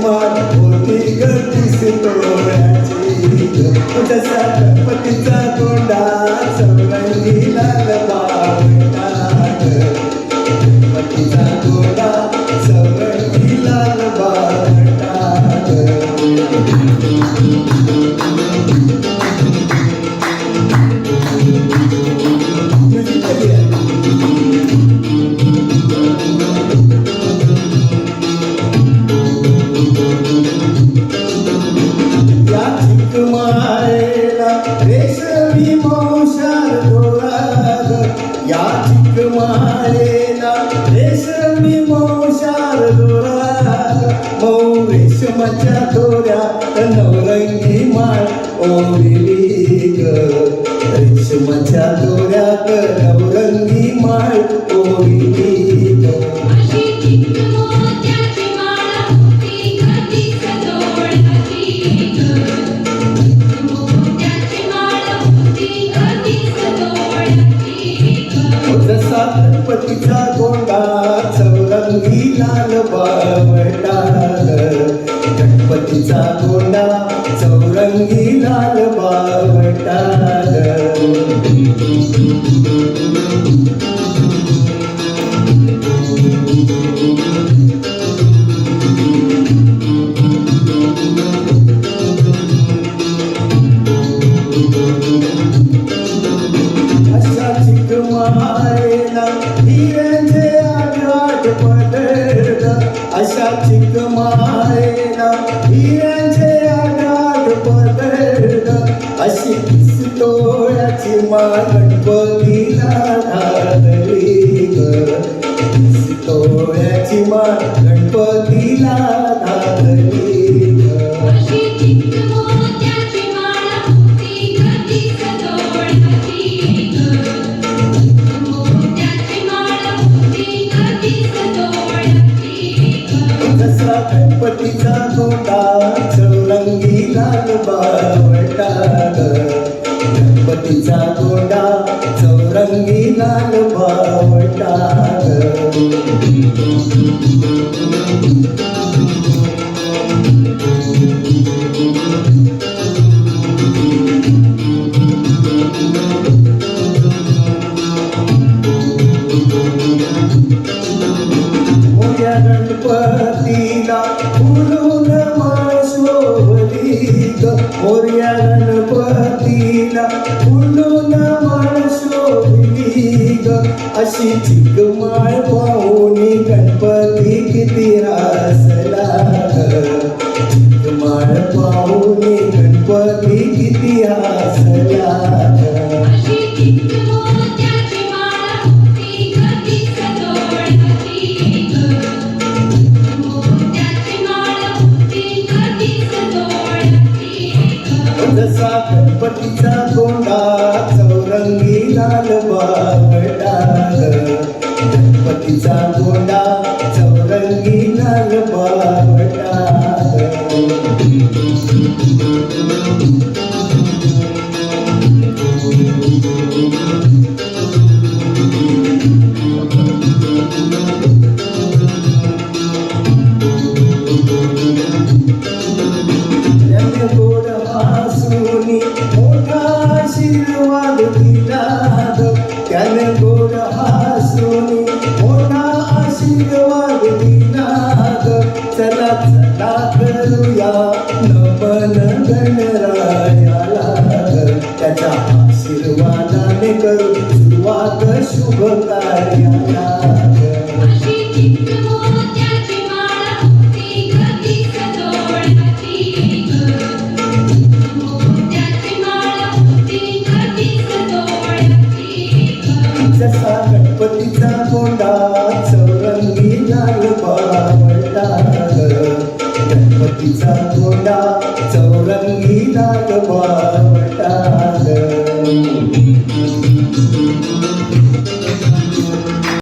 मान होती गतीस तोळ्याची जसा गणपतीचा गोंडा चौरंगी लाल बावटात गणपतीचा गोंडा चौरंगी लाल बावटात रेशमी मौशार दोराग या चिकमाळेला रेशमी मौशार दोराग मऊ रेशमाच्या दोऱ्या नवरंगी माळ ओढली ग रेशमाच्या दोऱ्यात नवरंगी माळ ओढली ग जसा गणपतीचा गोंडा चौरंगी लाल बावटात गणपतीचा गोंडा चौरंगी लाल बावटात अशा चिकमाळेला हिऱ्यांचे आठ पदर अशा चिकमाळेला हिऱ्यांचे आठ पदर अशी पिस्तोळ्याची माळ गणपतीला घातली ग पिस्तोळ्याची माळ गणपतीला घातली ग जसा गणपतीचा गोंडा चौरंगी लाल बावटात गणपतीचा गोंडा चौरंगी लाल बावटात गणपतीला फुलून माळ शोभली ग मोरया गणपतीला फुलून माळ शोभली ग अशी चिकमाळ पाहून गणपती किती हसला ग चिकमाळ पाहून गणपती किती हसला ग जसा गणपतीचा गोंडा चौरंगी लाल बावटात गणपतीचा गोंडा चौरंगी लाल बावटात गोड हासुनी मोठा आशीर्वाद दिला त्याने गोड हासुनी मोठा आशीर्वाद दिला चला चला करूया नमन गणरायाला त्याच्या आशीर्वादाने करू सुरुवात शुभ कार्याला जसा गणपतीचा गोंडा चौरंगी लाल बावटात गणपतीचा गोंडा चौरंगी लाल बावटात